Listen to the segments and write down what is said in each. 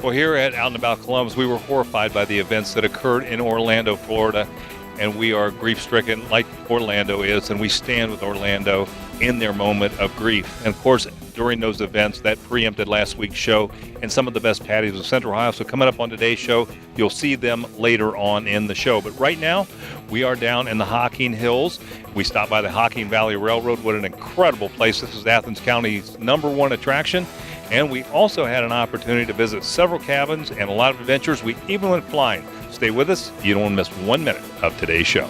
Well, here at Out and About Columbus, we were horrified by the events that occurred in Orlando, Florida, and we are grief-stricken like Orlando is, and we stand with Orlando in their moment of grief. And, of course, during those events, that preempted last week's show and some of the best patios of Central Ohio. So coming up on today's show, you'll see them later on in the show. But right now, we are down in the Hocking Hills. We stopped by the Hocking Valley Railroad. What an incredible place. This is Athens County's #1 attraction. And we also had an opportunity to visit several cabins and a lot of adventures. We even went flying. Stay with us. You don't want to miss 1 minute of today's show.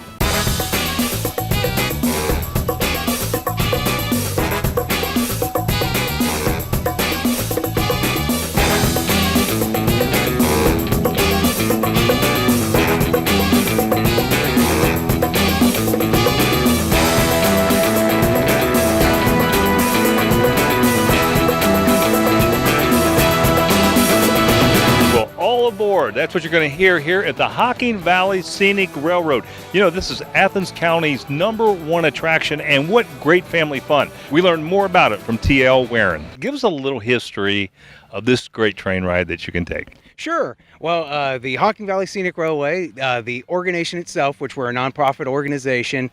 Aboard. That's what you're going to hear here at the Hocking Valley Scenic Railroad. You know, this is Athens County's #1 attraction, and what great family fun. We learned more about it from T.L. Warren. Give us a little history of this great train ride that you can take. Sure. Well, the Hocking Valley Scenic Railway, the organization itself, which we're a nonprofit organization,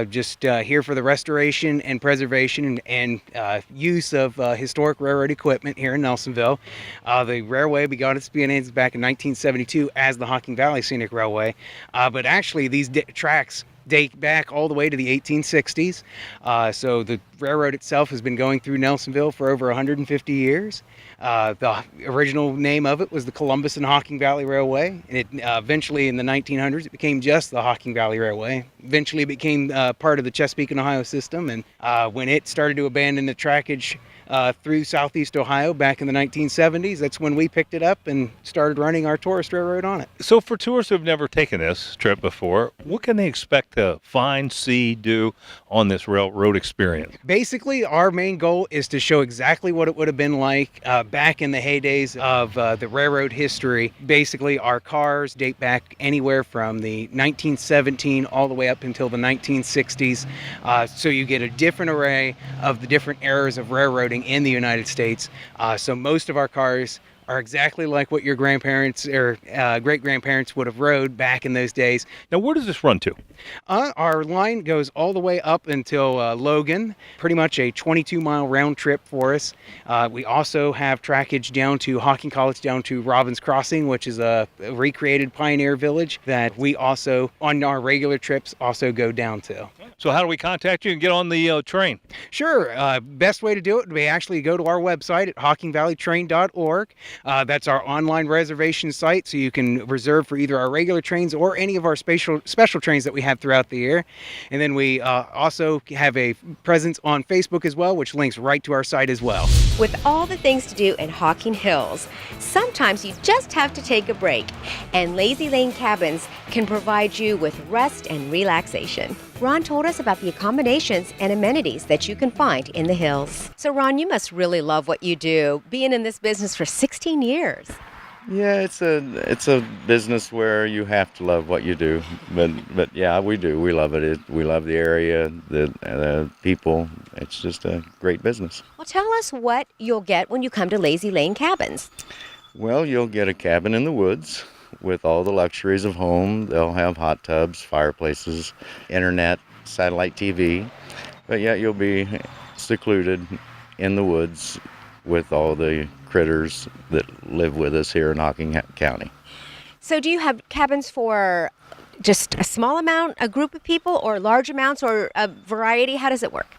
just here for the restoration and preservation and use of historic railroad equipment here in Nelsonville. The railway began its beginnings back in 1972 as the Hocking Valley Scenic Railway, but actually these tracks date back all the way to the 1860s. So the railroad itself has been going through Nelsonville for over 150 years. The original name of it was the Columbus and Hocking Valley Railway, and it eventually in the 1900s it became just the Hocking Valley Railway. Eventually it became part of the Chesapeake and Ohio system, and when it started to abandon the trackage through southeast Ohio back in the 1970s, that's when we picked it up and started running our tourist railroad on it. So for tourists who have never taken this trip before, what can they expect to find, see, do on this railroad experience? Basically, our main goal is to show exactly what it would have been like back in the heydays of the railroad history. Basically, our cars date back anywhere from the 1917 all the way up until the 1960s. So you get a different array of the different eras of railroading in the United States. So most of our cars are exactly like what your grandparents or great-grandparents would have rode back in those days. Now, where does this run to? Our line goes all the way up until Logan, pretty much a 22-mile round trip for us. We also have trackage down to Hocking College, down to Robbins Crossing, which is a recreated pioneer village that we also, on our regular trips, also go down to. So how do we contact you and get on the train? Sure. Best way to do it would be actually go to our website at hockingvalleytrain.org. That's our online reservation site, so you can reserve for either our regular trains or any of our special trains that we have throughout the year. And then we also have a presence on Facebook as well, which links right to our site as well. With all the things to do in Hocking Hills, sometimes you just have to take a break, and Lazy Lane Cabins can provide you with rest and relaxation. Ron told us about the accommodations and amenities that you can find in the hills. So Ron, you must really love what you do, being in this business for 16 years. Yeah, it's a business where you have to love what you do, but yeah, we do. We love it. We love the area, the people. It's just a great business. Well, tell us what you'll get when you come to Lazy Lane Cabins. Well, you'll get a cabin in the woods with all the luxuries of home. They'll have hot tubs, fireplaces, internet, satellite TV, but yet you'll be secluded in the woods with all the critters that live with us here in Hocking County. So do you have cabins for just a small amount, a group of people, or large amounts, or a variety? How does it work?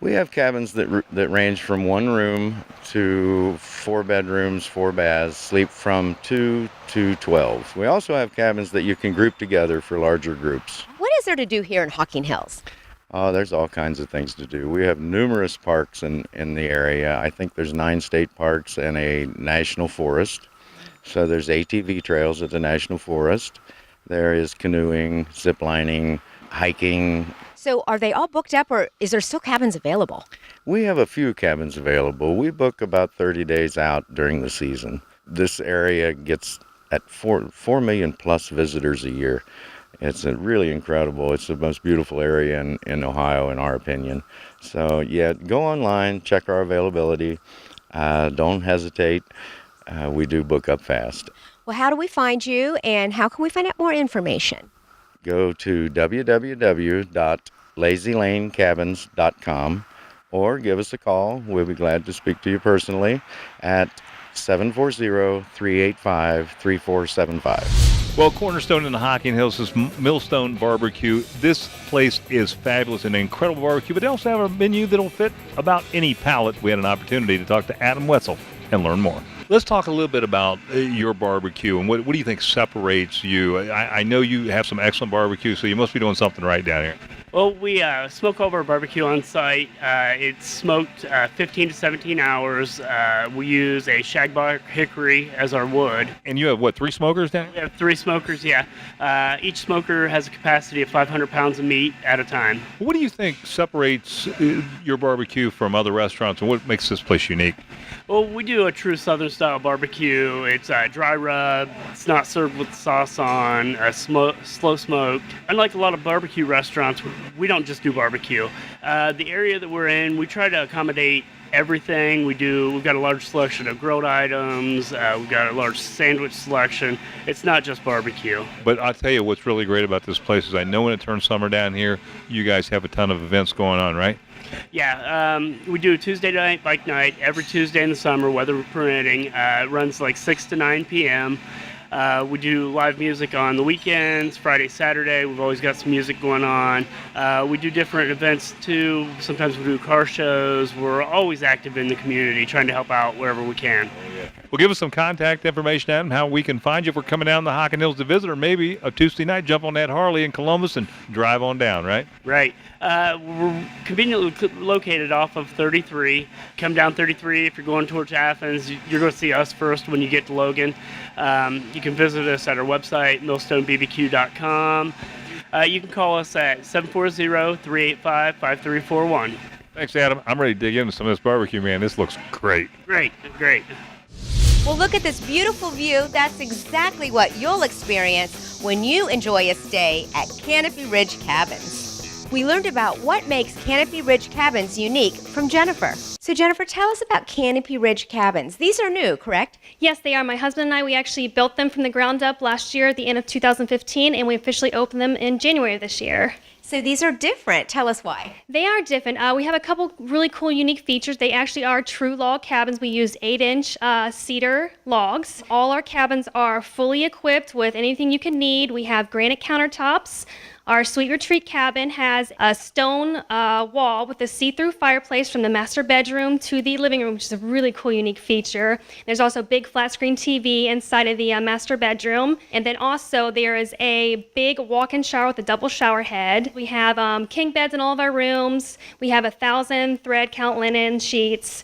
We have cabins that range from 1 room to 4 bedrooms, 4 baths, sleep from 2 to 12. We also have cabins that you can group together for larger groups. What is there to do here in Hocking Hills? There's all kinds of things to do. We have numerous parks in the area. I think there's 9 state parks and a national forest. So there's ATV trails at the national forest. There is canoeing, ziplining, hiking. So are they all booked up, or is there still cabins available? We have a few cabins available. We book about 30 days out during the season. This area gets at 4 million plus visitors a year. It's really incredible. It's the most beautiful area in Ohio, in our opinion. So, yeah, go online, check our availability. Don't hesitate. we do book up fast. Well, how do we find you and how can we find out more information? Go to www.lazylanecabins.com or give us a call. We'll be glad to speak to you personally at 740-385-3475. Well, Cornerstone in the Hocking Hills is Millstone Barbecue. This place is fabulous, an incredible barbecue, but they also have a menu that'll fit about any palate. We had an opportunity to talk to Adam Wetzel and learn more. Let's talk a little bit about your barbecue and what do you think separates you? I know you have some excellent barbecue, so you must be doing something right down here. Well, we smoke over barbecue on site. It's smoked 15 to 17 hours. We use a shagbark hickory as our wood. And you have, what, 3 smokers down We here? have 3 smokers, yeah. Each smoker has a capacity of 500 pounds of meat at a time. What do you think separates your barbecue from other restaurants, and what makes this place unique? Well, we do a true Southern style barbecue. It's dry rub. It's not served with sauce on. Slow smoked. Unlike a lot of barbecue restaurants, we don't just do barbecue. The area that we're in, we try to accommodate everything. We've got a large selection of grilled items. We've got a large sandwich selection. It's not just barbecue. But I'll tell you what's really great about this place is I know when it turns summer down here, you guys have a ton of events going on, right? Yeah, we do a Tuesday night bike night every Tuesday in the summer, weather permitting. It runs like 6 to 9 p.m. We do live music on the weekends, Friday, Saturday. We've always got some music going on. We do different events too. Sometimes we do car shows. We're always active in the community, trying to help out wherever we can. Well, give us some contact information, Adam, how we can find you if we're coming down the Hocking Hills to visit, or maybe a Tuesday night, jump on that Harley in Columbus and drive on down, right? Right. We're conveniently located off of 33. Come down 33 if you're going towards Athens. You're going to see us first when you get to Logan. You can visit us at our website, millstonebbq.com. You can call us at 740-385-5341. Thanks, Adam. I'm ready to dig into some of this barbecue, man. This looks great. Great. Well, look at this beautiful view. That's exactly what you'll experience when you enjoy a stay at Canopy Ridge Cabins. We learned about what makes Canopy Ridge Cabins unique from Jennifer. So Jennifer, tell us about Canopy Ridge Cabins. These are new, correct? Yes, they are. My husband and I, we actually built them from the ground up last year at the end of 2015, and we officially opened them in January of this year. So these are different. Tell us why. They are different. We have a couple really cool, unique features. They actually are true log cabins. We use 8-inch cedar logs. All our cabins are fully equipped with anything you can need. We have granite countertops. Our Sweet Retreat cabin has a stone wall with a see-through fireplace from the master bedroom to the living room, which is a really cool, unique feature. There's also a big flat-screen TV inside of the master bedroom. And then also there is a big walk-in shower with a double shower head. We have king beds in all of our rooms. We have 1,000 thread count linen sheets.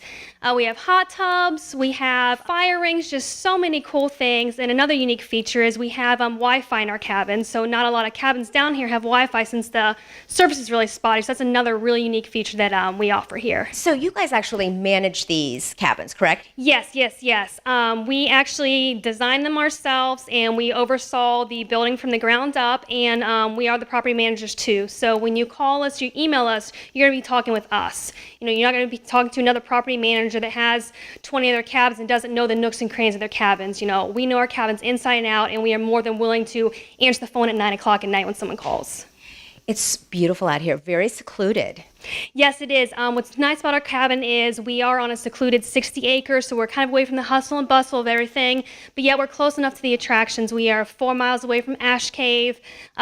We have hot tubs, we have fire rings, just so many cool things. And another unique feature is we have Wi-Fi in our cabins. So not a lot of cabins down here have Wi-Fi since the service is really spotty. So that's another really unique feature that we offer here. So you guys actually manage these cabins, correct? Yes. We actually designed them ourselves, and we oversaw the building from the ground up, and we are the property managers too. So when you call us, you email us, you're going to be talking with us. You know, you're not going to be talking to another property manager that has 20 other cabins and doesn't know the nooks and crannies of their cabins. You know, we know our cabins inside and out, and we are more than willing to answer the phone at 9 o'clock at night when someone calls. It's beautiful out here, very secluded. Yes, it is. What's nice about our cabin is we are on a secluded 60 acres, so we're kind of away from the hustle and bustle of everything, but yet we're close enough to the attractions. We are 4 miles away from Ash Cave,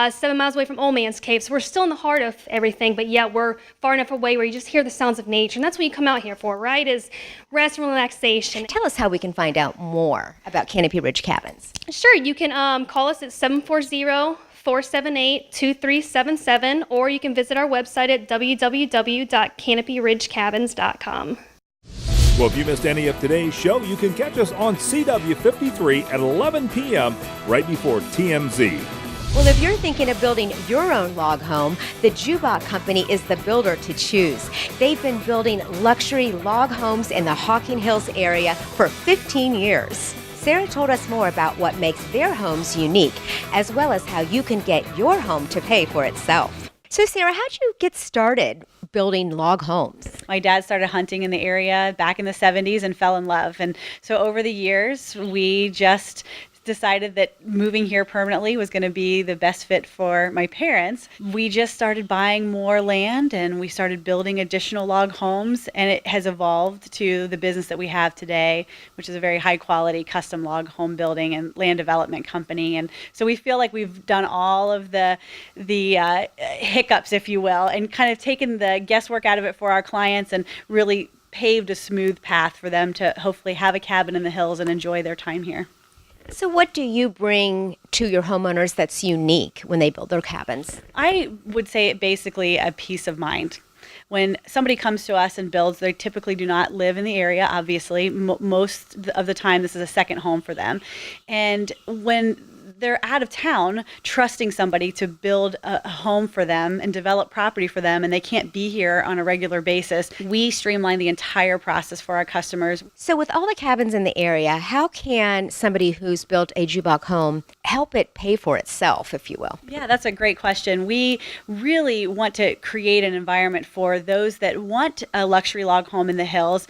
7 miles away from Old Man's Cave, so we're still in the heart of everything, but yet we're far enough away where you just hear the sounds of nature, and that's what you come out here for, right, is rest and relaxation. Tell us how we can find out more about Canopy Ridge Cabins. Sure, you can call us at 740-478-2377, or you can visit our website at www.canopyridgecabins.com. Well, if you missed any of today's show, you can catch us on CW53 at 11 p.m. right before TMZ. Well, if you're thinking of building your own log home, the Jubach Company is the builder to choose. They've been building luxury log homes in the Hocking Hills area for 15 years. Sarah told us more about what makes their homes unique, as well as how you can get your home to pay for itself. So Sarah, how'd you get started building log homes? My dad started hunting in the area back in the 70s and fell in love. And so over the years, we just decided that moving here permanently was going to be the best fit for my parents. We just started buying more land and we started building additional log homes, and it has evolved to the business that we have today, which is a very high quality custom log home building and land development company. And so we feel like we've done all of the hiccups, if you will, and kind of taken the guesswork out of it for our clients and really paved a smooth path for them to hopefully have a cabin in the hills and enjoy their time here. So what do you bring to your homeowners that's unique when they build their cabins? I would say it basically a peace of mind. When somebody comes to us and builds, they typically do not live in the area, obviously. Most of the time, this is a second home for them. And when they're out of town, trusting somebody to build a home for them and develop property for them, and they can't be here on a regular basis, we streamline the entire process for our customers. So with all the cabins in the area, how can somebody who's built a Jubok home help it pay for itself, if you will? Yeah, that's a great question. We really want to create an environment for those that want a luxury log home in the hills,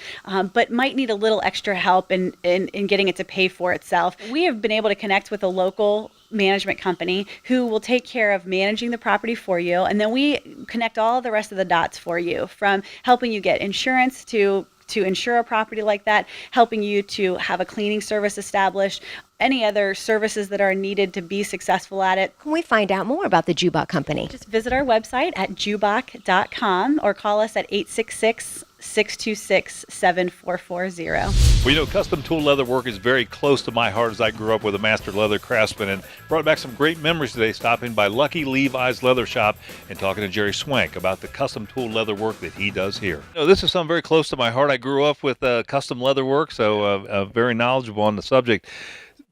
but might need a little extra help in getting it to pay for itself. We have been able to connect with a local management company who will take care of managing the property for you, and then we connect all the rest of the dots for you, from helping you get insurance to insure a property like that, helping you to have a cleaning service established, any other services that are needed to be successful at it. Can we find out more about the Jubok Company? Just visit our website at jubok.com or call us at 866-626-7440. Well, custom tool leather work is very close to my heart as I grew up with a master leather craftsman, and brought back some great memories today stopping by Lucky Levi's Leather Shop and talking to Jerry Swank about the custom tool leather work that he does here. This is something very close to my heart. I grew up with custom leather work, so very knowledgeable on the subject.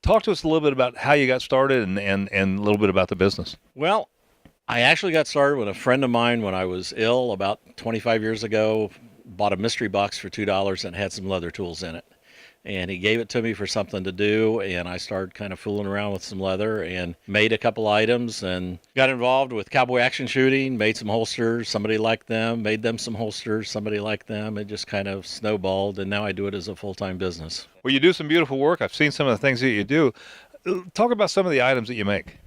Talk to us a little bit about how you got started and a little bit about the business. Well, I actually got started with a friend of mine when I was ill about 25 years ago. Bought a mystery box for $2 and had some leather tools in it. And he gave it to me for something to do, and I started kind of fooling around with some leather and made a couple items and got involved with cowboy action shooting, made some holsters. Somebody liked them, made them some holsters. Somebody liked them. It just kind of snowballed, and now I do it as a full-time business. Well, you do some beautiful work. I've seen some of the things that you do. Talk about some of the items that you make.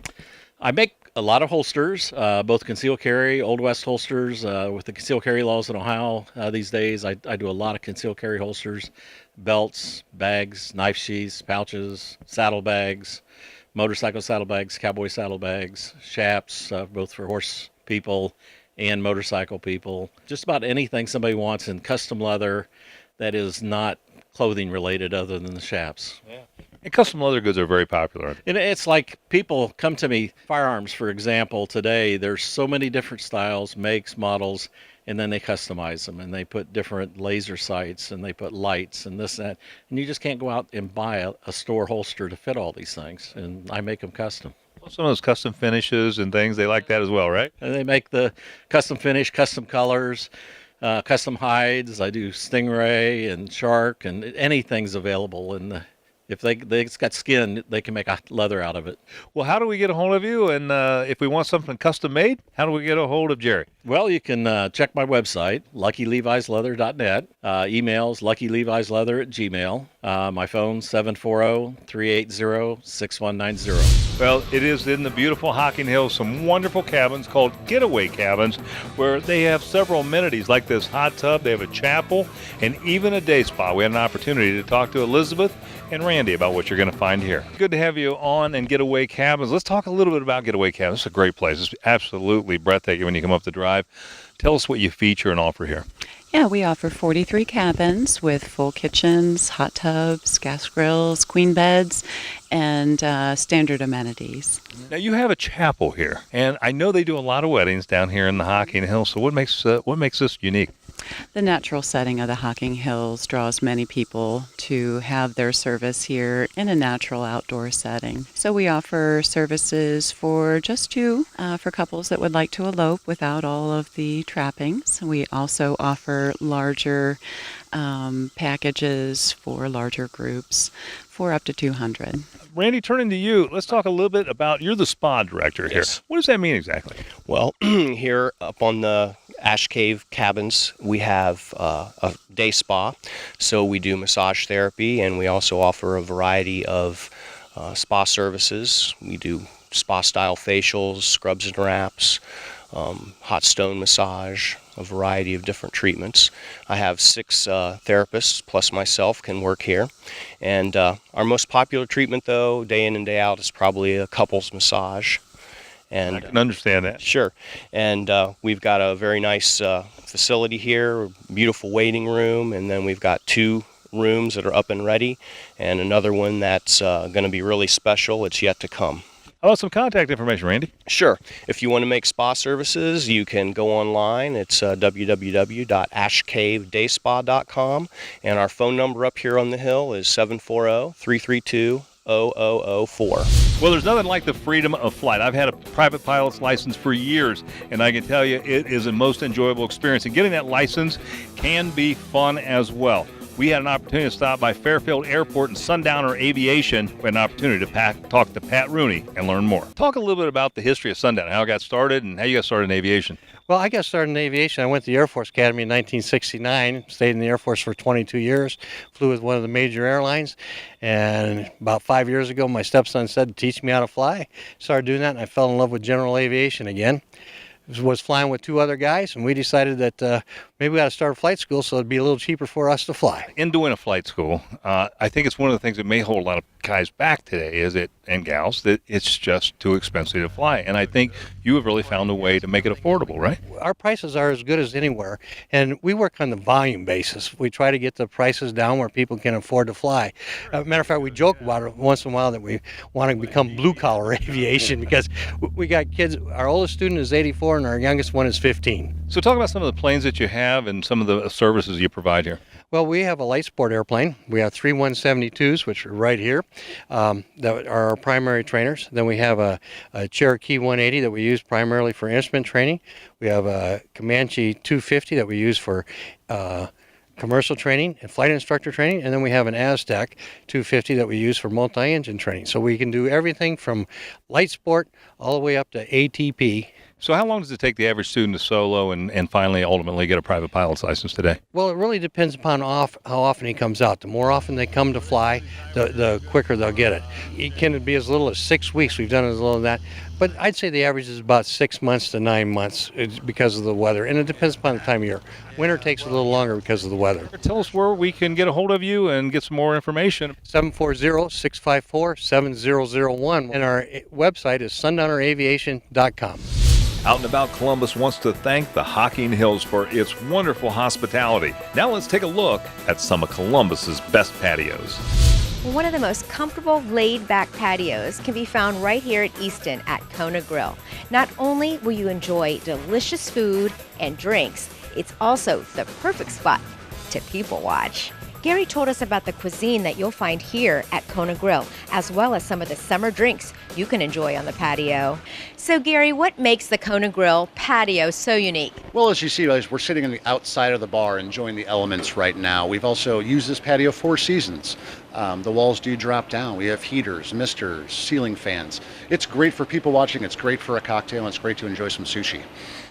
I make a lot of holsters, both concealed carry, Old West holsters. With the concealed carry laws in Ohio these days, I do a lot of concealed carry holsters, belts, bags, knife sheaths, pouches, saddlebags, motorcycle saddlebags, cowboy saddlebags, chaps, both for horse people and motorcycle people. Just about anything somebody wants in custom leather that is not clothing related other than the chaps. Yeah. And custom leather goods are very popular. And it's like people come to me, firearms, for example, today, there's so many different styles, makes, models, and then they customize them and they put different laser sights and they put lights and this, that. And you just can't go out and buy a store holster to fit all these things. And I make them custom. Some of those custom finishes and things, they like that as well, right? And they make the custom finish, custom colors, custom hides. I do stingray and shark, and anything's available. And if it's got skin, they can make a leather out of it. Well, how do we get a hold of you? And if we want something custom made, how do we get a hold of Jerry? Well, you can check my website, luckylevisleather.net. Emails, luckylevisleather@gmail. My phone, 740-380-6190. Well, it is in the beautiful Hocking Hills, some wonderful cabins called getaway cabins, where they have several amenities like this hot tub. They have a chapel and even a day spa. We had an opportunity to talk to Elizabeth and Randy about what you're going to find here. Good to have you on and Getaway Cabins. Let's talk a little bit about Getaway Cabins. It's a great place. It's absolutely breathtaking when you come up the drive. Tell us what you feature and offer here. Yeah, we offer 43 cabins with full kitchens, hot tubs, gas grills, queen beds, and standard amenities. Now, you have a chapel here, and I know they do a lot of weddings down here in the Hocking Hills. So what makes this unique? The natural setting of the Hocking Hills draws many people to have their service here in a natural outdoor setting. So we offer services for just two, for couples that would like to elope without all of the trappings. We also offer larger packages for larger groups for up to 200. Randy, turning to you, let's talk a little bit about, you're the spa director here. Yes. What does that mean exactly? Well, here up on the Ash Cave Cabins, we have a day spa, so we do massage therapy, and we also offer a variety of spa services. We do spa-style facials, scrubs and wraps, hot stone massage, a variety of different treatments. I have 6 therapists plus myself can work here. And our most popular treatment, though, day in and day out, is probably a couples massage. And I can understand that. Sure. And we've got a very nice facility here, beautiful waiting room, and then we've got 2 rooms that are up and ready, and another one that's going to be really special. It's yet to come. How about some contact information, Randy? Sure. If you want to make spa services, you can go online. It's www.ashcavedayspa.com, and our phone number up here on the hill is 740-332-0004. Well, there's nothing like the freedom of flight. I've had a private pilot's license for years, and I can tell you it is a most enjoyable experience. And getting that license can be fun as well. We had an opportunity to stop by Fairfield Airport and Sundowner Aviation. We had an opportunity to talk to Pat Rooney and learn more. Talk a little bit about the history of Sundowner, how it got started, and how you got started in aviation. Well, I got started in aviation. I went to the Air Force Academy in 1969, stayed in the Air Force for 22 years, flew with one of the major airlines, and about 5 years ago, my stepson said, teach me how to fly. Started doing that, and I fell in love with general aviation again. Was flying with 2 other guys, and we decided that maybe we ought to start a flight school so it'd be a little cheaper for us to fly. In doing a flight school, I think it's one of the things that may hold a lot of guys back today, and gals, that it's just too expensive to fly. And I think you have really found a way to make it affordable, right? Our prices are as good as anywhere, and we work on the volume basis. We try to get the prices down where people can afford to fly. Matter of fact, we joke about it once in a while that we want to become blue-collar aviation because we got kids. Our oldest student is 84, and our youngest one is 15. So talk about some of the planes that you have and some of the services you provide here. Well, we have a light sport airplane. We have 3 172s, which are right here, that are our primary trainers. Then we have a Cherokee 180 that we use primarily for instrument training. We have a Comanche 250 that we use for commercial training and flight instructor training. And then we have an Aztec 250 that we use for multi-engine training. So we can do everything from light sport all the way up to ATP. So how long does it take the average student to solo and finally ultimately get a private pilot's license today? Well, it really depends upon how often he comes out. The more often they come to fly, the quicker they'll get it. It can be as little as 6 weeks. We've done as little as that. But I'd say the average is about 6 months to 9 months because of the weather. And it depends upon the time of year. Winter takes a little longer because of the weather. Tell us where we can get a hold of you and get some more information. 740-654-7001. And our website is sundowneraviation.com. Out and About Columbus wants to thank the Hocking Hills for its wonderful hospitality. Now let's take a look at some of Columbus's best patios. One of the most comfortable, laid-back patios can be found right here at Easton at Kona Grill. Not only will you enjoy delicious food and drinks, it's also the perfect spot to people watch. Gary told us about the cuisine that you'll find here at Kona Grill, as well as some of the summer drinks you can enjoy on the patio. So Gary, what makes the Kona Grill patio so unique? Well, as you see, guys, we're sitting on the outside of the bar enjoying the elements right now. We've also used this patio 4 seasons. The walls do drop down. We have heaters, misters, ceiling fans. It's great for people watching. It's great for a cocktail, and it's great to enjoy some sushi.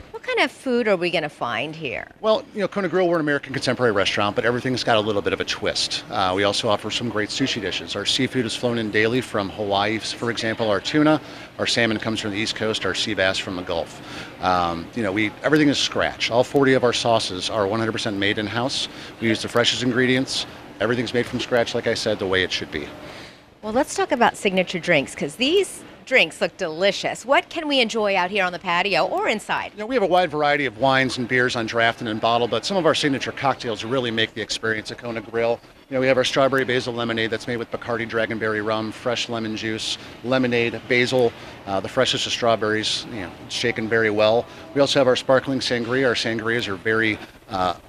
What kind of food are we going to find here? Well, Kona Grill, we're an American contemporary restaurant, but everything's got a little bit of a twist. We also offer some great sushi dishes. Our seafood is flown in daily from Hawaii, for example, our tuna. Our salmon comes from the East Coast, our sea bass from the Gulf. Everything is scratch. All 40 of our sauces are 100% made in-house. We use the freshest ingredients. Everything's made from scratch, like I said, the way it should be. Well, let's talk about signature drinks, because these drinks look delicious. What can we enjoy out here on the patio or inside? We have a wide variety of wines and beers on draft and in bottle, but some of our signature cocktails really make the experience at Kona Grill. We have our strawberry basil lemonade that's made with Bacardi Dragonberry rum, fresh lemon juice, lemonade, basil, the freshest of strawberries, shaken very well. We also have our sparkling sangria. Our sangrias are very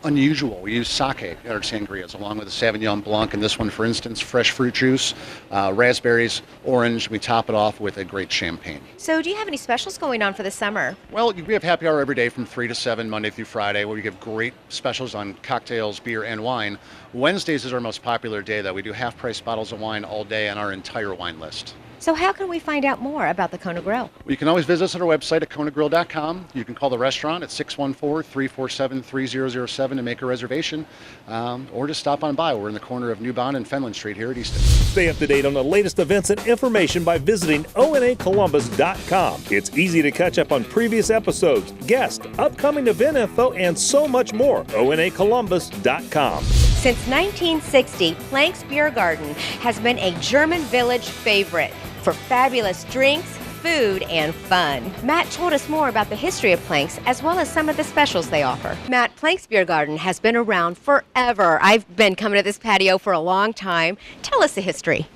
unusual. We use sake in our sangrias along with a Sauvignon Blanc, and this one, for instance, fresh fruit juice, raspberries, orange. We top it off with a great champagne. So do you have any specials going on for the summer? Well, we have happy hour every day from 3 to 7, Monday through Friday, where we give great specials on cocktails, beer, and wine. Wednesdays is our most popular day, though. We do half-price bottles of wine all day on our entire wine list. So how can we find out more about the Kona Grill? Well, you can always visit us at our website at konagrill.com. You can call the restaurant at 614-347-3007 to make a reservation, or just stop on by. We're in the corner of New Bond and Fenland Street here at Easton. Stay up to date on the latest events and information by visiting onacolumbus.com. It's easy to catch up on previous episodes, guests, upcoming event info, and so much more. onacolumbus.com. Since 1960, Plank's Beer Garden has been a German village favorite for fabulous drinks, food, and fun. Matt told us more about the history of Plank's as well as some of the specials they offer. Matt, Plank's Beer Garden has been around forever. I've been coming to this patio for a long time. Tell us the history.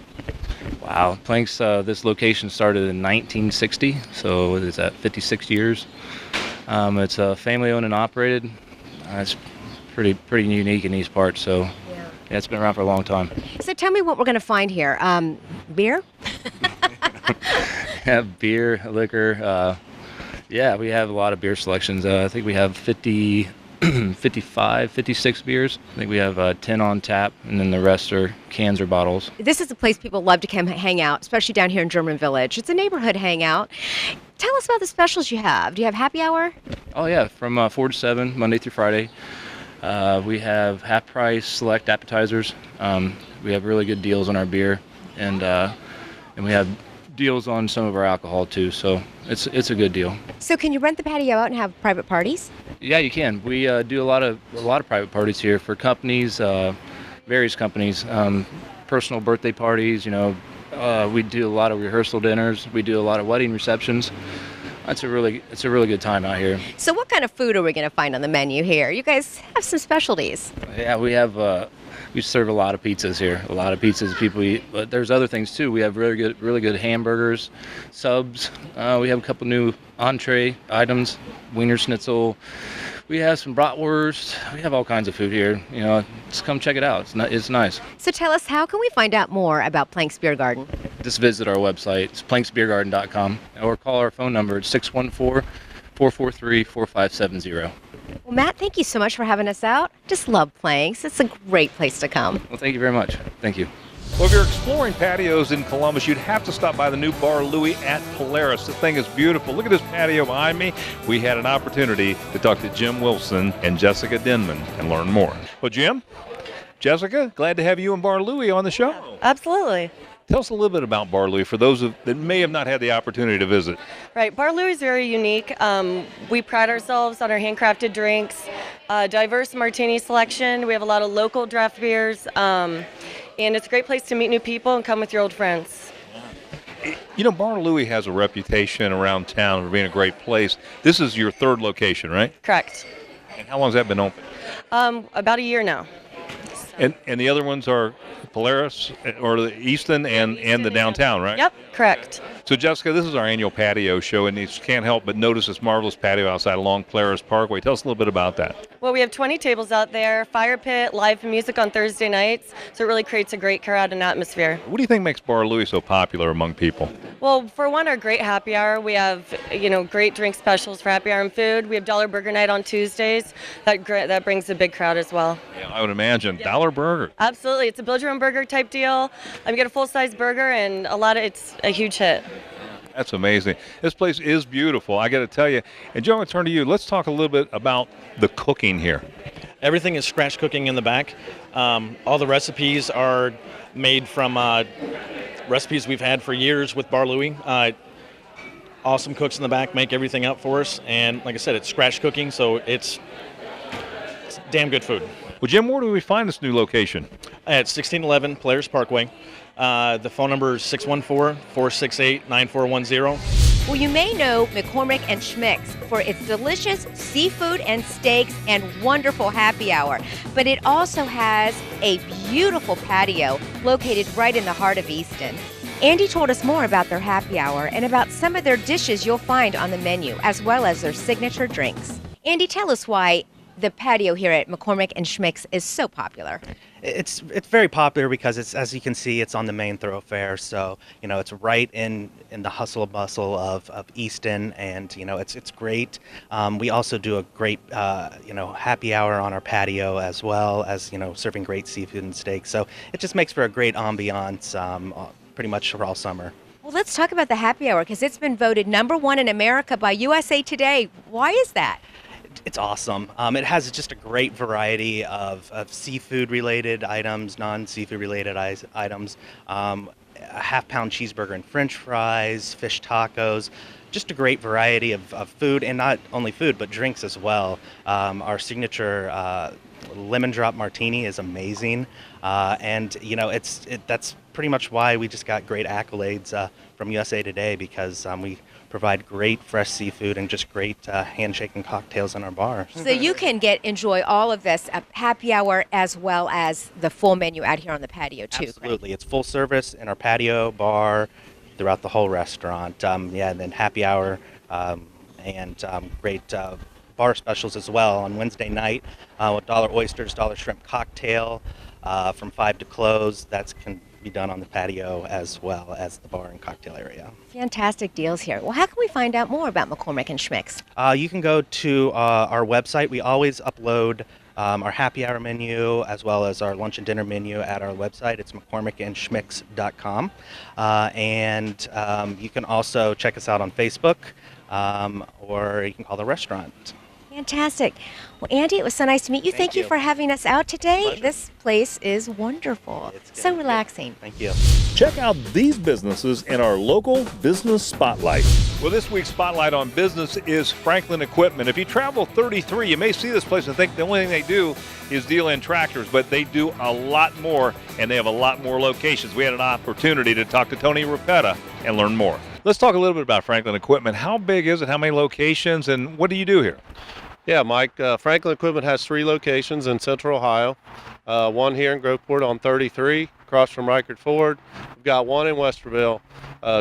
Wow, Plank's, this location started in 1960, so what is that, 56 years. It's family owned and operated. It's pretty unique in these parts, so yeah, it's been around for a long time. So tell me what we're going to find here. Beer? Yeah, beer, liquor. Yeah, we have a lot of beer selections. I think we have 55, 56 beers. I think we have 10 on tap, and then the rest are cans or bottles. This is a place people love to come hang out, especially down here in German Village. It's a neighborhood hangout. Tell us about the specials you have. Do you have happy hour? Oh yeah, from 4 to 7, Monday through Friday. We have half price select appetizers. We have really good deals on our beer, and we have deals on some of our alcohol too. So it's a good deal. So can you rent the patio out and have private parties? Yeah, you can. We do a lot of private parties here for companies, various companies, personal birthday parties. You know, we do a lot of rehearsal dinners. We do a lot of wedding receptions. It's a really good time out here. So what kind of food are we going to find on the menu here? You guys have some specialties. Yeah, we serve a lot of pizzas here. A lot of pizzas people eat, but there's other things too. We have really good hamburgers, subs. We have a couple new entree items, Wiener Schnitzel. We have some bratwurst. We have all kinds of food here. You know, just come check it out. It's nice. So tell us, how can we find out more about Plank's Beer Garden? Just visit our website. It's planksbeergarden.com, or call our phone number at 614-443-4570. Well, Matt, thank you so much for having us out. Just love Plank's. It's a great place to come. Well, thank you very much. Thank you. Well, if you're exploring patios in Columbus, you'd have to stop by the new Bar Louie at Polaris. The thing is beautiful. Look at this patio behind me. We had an opportunity to talk to Jim Wilson and Jessica Denman and learn more. Well, Jim, Jessica, glad to have you and Bar Louie on the show. Absolutely. Tell us a little bit about Bar Louie for those that may have not had the opportunity to visit. Right, Bar Louie is very unique. We pride ourselves on our handcrafted drinks, diverse martini selection. We have a lot of local draft beers, and it's a great place to meet new people and come with your old friends. You know, Bar Louie has a reputation around town for being a great place. This is your third location, right? Correct. And how long has that been open? About a year now. And the other ones are Polaris or the Easton and the downtown, right? Yep, correct. So, Jessica, this is our annual patio show, and you can't help but notice this marvelous patio outside along Polaris Parkway. Tell us a little bit about that. Well, we have 20 tables out there, fire pit, live music on Thursday nights, so it really creates a great crowd and atmosphere. What do you think makes Bar Louie so popular among people? Well, for one, our great happy hour. We have, great drink specials for happy hour and food. We have dollar burger night on Tuesdays. That brings a big crowd as well. Yeah, I would imagine. Yeah. Dollar burger. Absolutely. It's a build your own burger type deal. You get a full-size burger, and it's a huge hit. That's amazing. This place is beautiful, I got to tell you. And Joe, I'm going to turn to you. Let's talk a little bit about the cooking here. Everything is scratch cooking in the back. All the recipes are made from recipes we've had for years with Bar Louie. Awesome cooks in the back make everything up for us. And like I said, it's scratch cooking, so it's damn good food. Well, Jim, where do we find this new location? At 1611 Polaris Parkway. The phone number is 614-468-9410. Well, you may know McCormick and Schmick's for its delicious seafood and steaks and wonderful happy hour, but it also has a beautiful patio located right in the heart of Easton. Andy told us more about their happy hour and about some of their dishes you'll find on the menu, as well as their signature drinks. Andy, tell us why the patio here at McCormick and Schmick's is so popular. It's very popular because it's, as you can see, it's on the main thoroughfare. So it's right in the hustle and bustle of Easton, and it's great. We also do a great happy hour on our patio, as well as serving great seafood and steaks. So it just makes for a great ambiance pretty much for all summer. Well, let's talk about the happy hour because it's been voted #1 in America by USA Today. Why is that? It's awesome. It has just a great variety of seafood related items, non-seafood related items, a half-pound cheeseburger and french fries, fish tacos, just a great variety of food, and not only food, but drinks as well. Our signature lemon drop martini is amazing, and that's pretty much why we just got great accolades from USA Today, because we provide great fresh seafood and just great handshaking cocktails in our bar. So you can enjoy all of this at happy hour as well as the full menu out here on the patio too. Absolutely, it's full service in our patio, bar, throughout the whole restaurant. And then happy hour and great bar specials as well on Wednesday night with dollar oysters, dollar shrimp cocktail from 5 to close. That can be done on the patio as well as the bar and cocktail area. Fantastic deals here. Well, how can we find out more about McCormick and Schmick's? You can go to our website. We always upload our happy hour menu as well as our lunch and dinner menu at our website. It's mccormickandschmicks.com. And you can also check us out on Facebook or you can call the restaurant. Fantastic. Well, Andy, it was so nice to meet you. Thank you for having us out today. Pleasure. This place is wonderful. So relaxing. Thank you. Check out these businesses in our local business spotlight. Well, this week's spotlight on business is Franklin Equipment. If you travel 33, you may see this place and think the only thing they do is deal in tractors, but they do a lot more, and they have a lot more locations. We had an opportunity to talk to Tony Rapetta and learn more. Let's talk a little bit about Franklin Equipment. How big is it? How many locations? And what do you do here? Yeah, Mike, Franklin Equipment has 3 locations in Central Ohio. One here in Groveport on 33, across from Reichert Ford. We've got one in Westerville,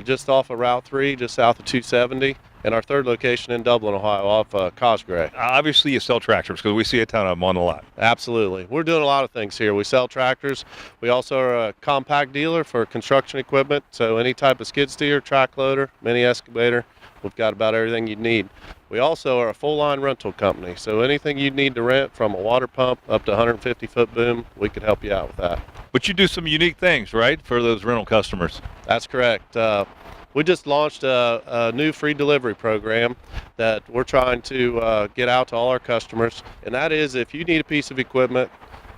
just off of Route 3, just south of 270. And our 3rd location in Dublin, Ohio, off Cosgray. Obviously, you sell tractors because we see a ton of them on the lot. Absolutely. We're doing a lot of things here. We sell tractors. We also are a compact dealer for construction equipment. So any type of skid steer, track loader, mini excavator, we've got about everything you need. We also are a full-line rental company. So anything you need to rent, from a water pump up to 150-foot boom, we could help you out with that. But you do some unique things, right, for those rental customers? That's correct. We just launched a new free delivery program that we're trying to get out to all our customers. And that is, if you need a piece of equipment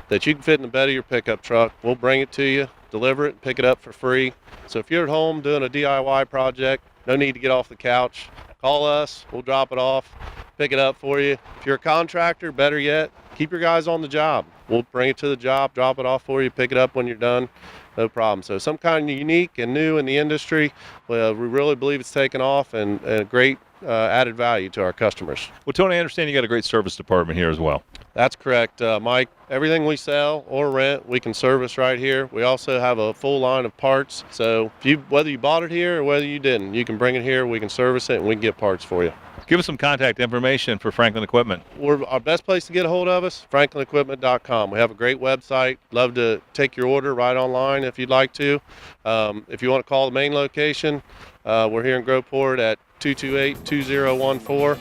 that you can fit in the bed of your pickup truck, we'll bring it to you, deliver it, pick it up for free. So if you're at home doing a DIY project, no need to get off the couch. Call us, we'll drop it off, pick it up for you. If you're a contractor, better yet, keep your guys on the job. We'll bring it to the job, drop it off for you, pick it up when you're done. No problem. So some kind of unique and new in the industry. We really believe it's taken off and a great added value to our customers. Well, Tony, I understand you got a great service department here as well. That's correct, Mike. Everything we sell or rent, we can service right here. We also have a full line of parts. So whether you bought it here or whether you didn't, you can bring it here, we can service it, and we can get parts for you. Give us some contact information for Franklin Equipment. Our best place to get a hold of us, franklinequipment.com. We have a great website. Love to take your order right online if you'd like to. If you want to call the main location, we're here in Groveport at 228-2014.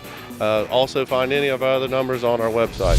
Also find any of our other numbers on our website.